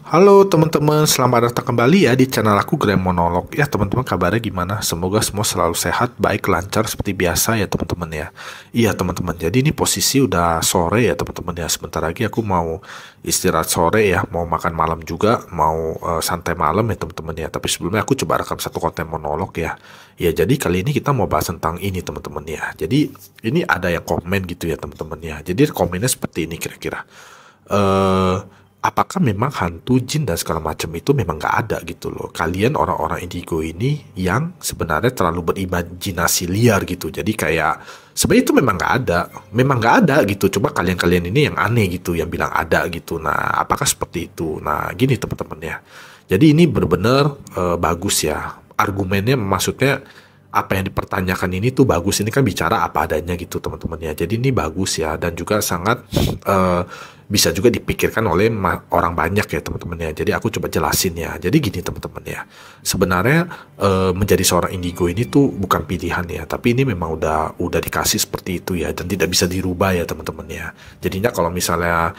Halo teman-teman, selamat datang kembali ya di channel aku Grand Monolog. Ya teman-teman, kabarnya gimana? Semoga semua selalu sehat, baik, lancar seperti biasa ya teman-teman ya. Iya teman-teman, jadi ini posisi udah sore ya teman-teman ya. Sebentar lagi aku mau istirahat sore ya, mau makan malam juga, mau santai malam ya teman-teman ya. Tapi sebelumnya aku coba rekam satu konten monolog ya. Ya jadi kali ini kita mau bahas tentang ini teman-teman ya. Jadi ini ada yang komen gitu ya teman-teman ya. Jadi komennya seperti ini kira-kira. eh Apakah memang hantu, jin dan segala macam itu memang nggak ada gitu loh? Kalian orang-orang indigo ini yang sebenarnya terlalu berimajinasi liar gitu. Jadi kayak sebenarnya itu memang nggak ada gitu. Coba kalian-kalian ini yang aneh gitu, yang bilang ada gitu. Nah, apakah seperti itu? Nah, gini teman-teman ya. Jadi ini benar-benar bagus ya. Argumennya maksudnya apa yang dipertanyakan ini tuh bagus, ini kan bicara apa adanya gitu teman-teman ya, jadi ini bagus ya dan juga sangat eh, bisa juga dipikirkan oleh orang banyak ya teman-teman ya. Jadi aku coba jelasin ya. Jadi gini teman-teman ya, sebenarnya menjadi seorang indigo ini tuh bukan pilihan ya, tapi ini memang udah dikasih seperti itu ya dan tidak bisa dirubah ya teman-teman ya. Jadinya kalau misalnya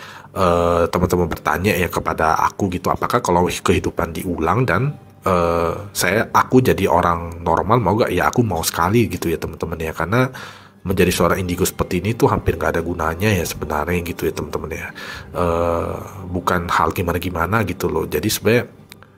teman-teman bertanya ya kepada aku gitu, apakah kalau kehidupan diulang dan aku jadi orang normal mau gak, ya aku mau sekali gitu ya teman-teman ya, karena menjadi seorang indigo seperti ini tuh hampir gak ada gunanya ya sebenarnya gitu ya teman-teman ya. Bukan hal gimana-gimana gitu loh. Jadi sebenarnya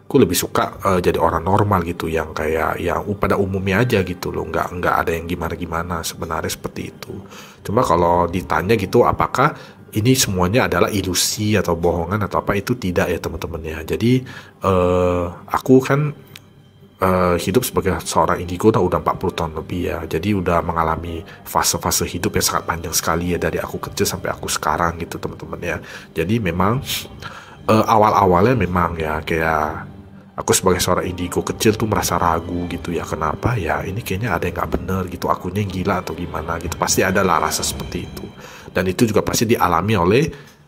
aku lebih suka jadi orang normal gitu, yang kayak yang pada umumnya aja gitu loh, nggak ada yang gimana-gimana sebenarnya seperti itu. Cuma kalau ditanya gitu apakah ini semuanya adalah ilusi atau bohongan atau apa, itu tidak ya teman-teman ya. Jadi aku kan hidup sebagai seorang indigo udah 40 tahun lebih ya. Jadi udah mengalami fase-fase hidup yang sangat panjang sekali ya, dari aku kecil sampai aku sekarang gitu teman-teman ya. Jadi memang awal-awalnya memang ya kayak aku sebagai seorang indigo kecil tuh merasa ragu gitu ya, kenapa ya ini kayaknya ada yang nggak bener gitu, akunya yang gila atau gimana gitu, pasti ada lah rasa seperti itu. Dan itu juga pasti dialami oleh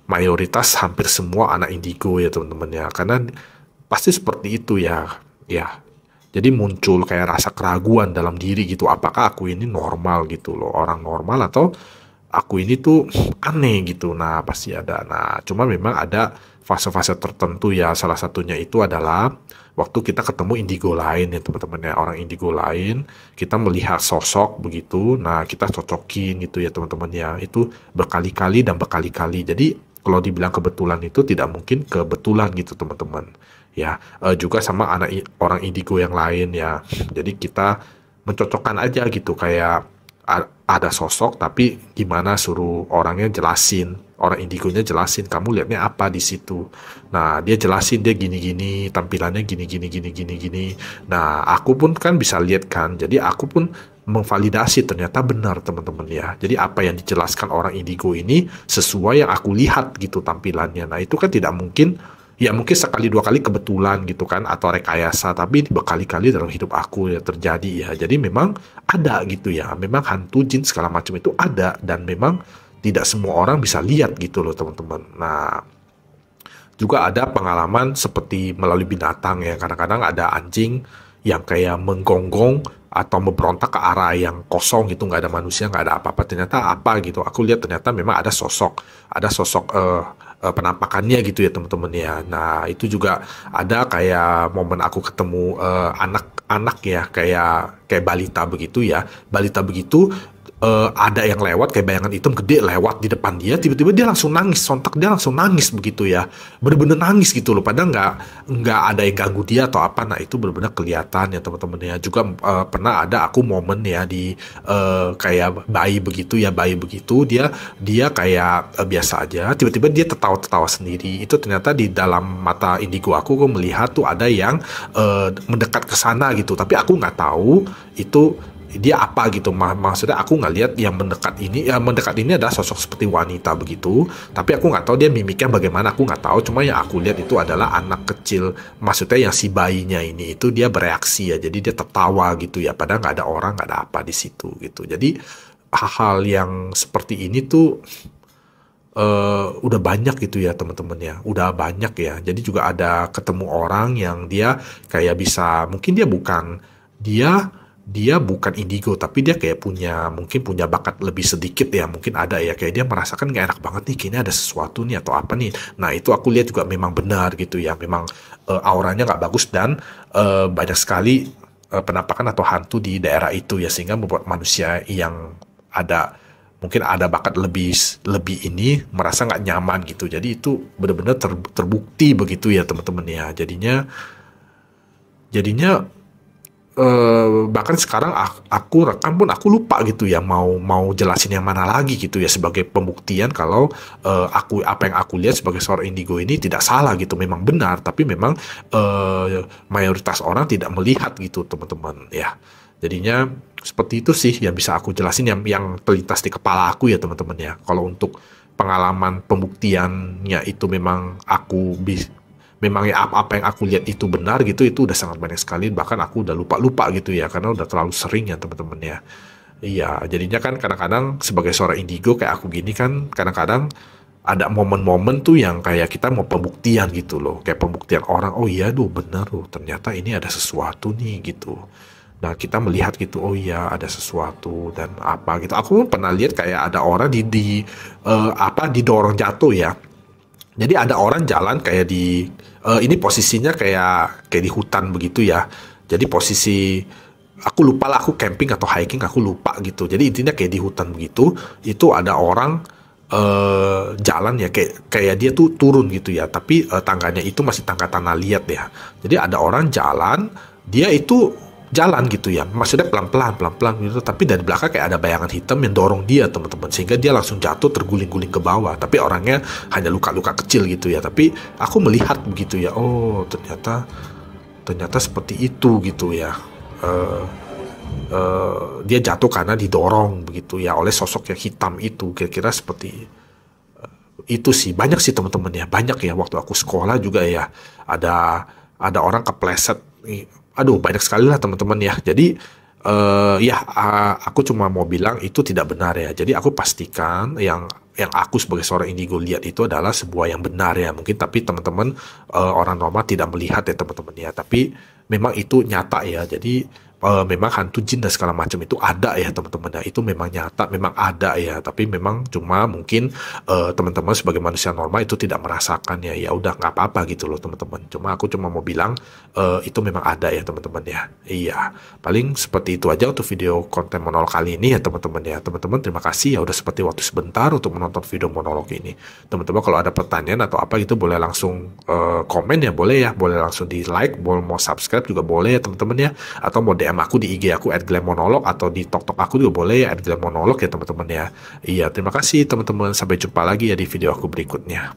mayoritas hampir semua anak indigo ya teman-teman ya, karena pasti seperti itu ya. Ya, jadi muncul kayak rasa keraguan dalam diri gitu, apakah aku ini normal gitu loh, orang normal, atau aku ini tuh aneh gitu. Nah, pasti ada. Nah, cuma memang ada fase-fase tertentu ya. Salah satunya itu adalah waktu kita ketemu indigo lain ya teman-teman ya. Orang indigo lain, kita melihat sosok begitu. Nah, kita cocokin gitu ya teman-teman ya. Itu berkali-kali dan berkali-kali. Jadi, kalau dibilang kebetulan itu tidak mungkin kebetulan gitu teman-teman. Ya, juga sama orang indigo yang lain ya. Jadi kita mencocokkan aja gitu, kayak ada sosok tapi gimana suruh orangnya jelasin, orang indigonya jelasin kamu lihatnya apa di situ. Nah, dia jelasin dia gini-gini, tampilannya gini-gini. Nah, aku pun kan bisa lihat kan, jadi aku pun memvalidasi ternyata benar teman-teman ya. Jadi apa yang dijelaskan orang indigo ini sesuai yang aku lihat gitu tampilannya. Nah, itu kan tidak mungkin. Ya mungkin sekali dua kali kebetulan gitu kan, atau rekayasa, tapi berkali-kali dalam hidup aku ya terjadi ya. Jadi memang ada gitu ya, memang hantu, jin segala macam itu ada, dan memang tidak semua orang bisa lihat gitu loh teman-teman. Nah, juga ada pengalaman seperti melalui binatang ya, kadang-kadang ada anjing yang kayak menggonggong atau memberontak ke arah yang kosong gitu, nggak ada manusia, nggak ada apa-apa, ternyata apa gitu, aku lihat ternyata memang ada sosok penampakannya gitu ya teman-teman ya. Nah, itu juga ada kayak momen aku ketemu anak-anak ya, kayak kayak balita begitu ya, balita begitu, ada yang lewat kayak bayangan hitam gede lewat di depan dia, tiba-tiba dia langsung nangis, sontak dia langsung nangis begitu ya, bener-bener nangis gitu loh, padahal nggak ada yang ganggu dia atau apa. Nah, itu bener-bener kelihatan ya teman-teman ya. Juga pernah ada aku momen ya di kayak bayi begitu ya, bayi begitu dia kayak biasa aja, tiba-tiba dia tertawa-tertawa sendiri. Itu ternyata di dalam mata indigo aku melihat tuh ada yang mendekat ke sana gitu, tapi aku nggak tahu itu dia apa gitu. Maksudnya aku nggak lihat yang mendekat ini, yang mendekat ini adalah sosok seperti wanita begitu, tapi aku nggak tahu dia mimiknya bagaimana, aku nggak tahu. Cuma yang aku lihat itu adalah anak kecil, maksudnya yang si bayinya ini itu dia bereaksi ya, jadi dia tertawa gitu ya, padahal nggak ada orang, nggak ada apa di situ gitu. Jadi hal-hal yang seperti ini tuh udah banyak gitu ya teman-teman ya, udah banyak ya. Jadi juga ada ketemu orang yang dia kayak bisa, mungkin dia bukan dia dia bukan indigo, tapi dia kayak mungkin punya bakat lebih sedikit ya, mungkin ada ya, kayak dia merasakan nggak enak banget nih, kayaknya ada sesuatu nih atau apa nih. Nah itu aku lihat juga memang benar gitu ya, memang auranya nggak bagus dan banyak sekali penampakan atau hantu di daerah itu ya, sehingga membuat manusia yang ada mungkin ada bakat lebih lebih ini merasa nggak nyaman gitu. Jadi itu benar-benar terbukti begitu ya teman-teman ya. Jadinya bahkan sekarang aku rekam pun aku lupa gitu ya, mau jelasin yang mana lagi gitu ya sebagai pembuktian kalau apa yang aku lihat sebagai seorang indigo ini tidak salah gitu, memang benar, tapi memang mayoritas orang tidak melihat gitu teman-teman ya. Jadinya seperti itu sih yang bisa aku jelasin, yang terlintas di kepala aku ya teman-teman ya. Kalau untuk pengalaman pembuktiannya itu memang memang ya apa yang aku lihat itu benar gitu, itu udah sangat banyak sekali, bahkan aku udah lupa gitu ya, karena udah terlalu sering ya teman-teman ya. Iya, jadinya kan kadang-kadang sebagai seorang indigo kayak aku gini kan, kadang-kadang ada momen-momen tuh yang kayak kita mau pembuktian gitu loh, kayak pembuktian orang, oh iya duh bener loh, ternyata ini ada sesuatu nih gitu. Nah kita melihat gitu, oh iya ada sesuatu dan apa gitu. Aku pun pernah lihat kayak ada orang didorong jatuh ya. Jadi ada orang jalan kayak ini posisinya kayak di hutan begitu ya. Jadi posisi aku lupa lah, aku camping atau hiking aku lupa gitu. Jadi intinya kayak di hutan begitu, itu ada orang jalan ya, kayak dia tuh turun gitu ya. Tapi tangganya itu masih tangga tanah liat ya. Jadi ada orang jalan, dia itu jalan gitu ya, maksudnya pelan-pelan gitu, tapi dari belakang kayak ada bayangan hitam yang dorong dia teman-teman, sehingga dia langsung jatuh terguling-guling ke bawah, tapi orangnya hanya luka-luka kecil gitu ya, tapi aku melihat begitu ya, oh ternyata seperti itu gitu ya. Eh, dia jatuh karena didorong begitu ya oleh sosok yang hitam itu, kira-kira seperti itu sih. Banyak sih teman-teman ya, banyak ya, waktu aku sekolah juga ya ada orang kepleset. Aduh banyak sekali lah teman-teman ya. Jadi aku cuma mau bilang itu tidak benar ya. Jadi aku pastikan yang aku sebagai seorang indigo lihat itu adalah sebuah yang benar ya. Mungkin tapi teman-teman orang normal tidak melihat ya teman-teman ya. Tapi memang itu nyata ya. Jadi memang hantu jin dan segala macam itu ada ya teman-teman ya. Itu memang nyata, memang ada ya. Tapi memang cuma mungkin teman-teman sebagai manusia normal itu tidak merasakan ya. Ya udah nggak apa-apa gitu loh teman-teman. Aku cuma mau bilang itu memang ada ya teman-teman ya. Iya, paling seperti itu aja untuk video konten monolog kali ini ya teman-teman ya. Teman-teman terima kasih ya udah seperti waktu sebentar untuk menonton video monolog ini. Teman-teman kalau ada pertanyaan atau apa gitu boleh langsung komen ya, boleh ya. Boleh langsung di like, boleh mau subscribe juga boleh ya teman-teman ya. Atau mau DM aku di IG aku @glammonolog, atau di TokTok aku juga boleh ya @glammonolog ya teman-teman ya. Iya, terima kasih teman-teman. Sampai jumpa lagi ya di video aku berikutnya.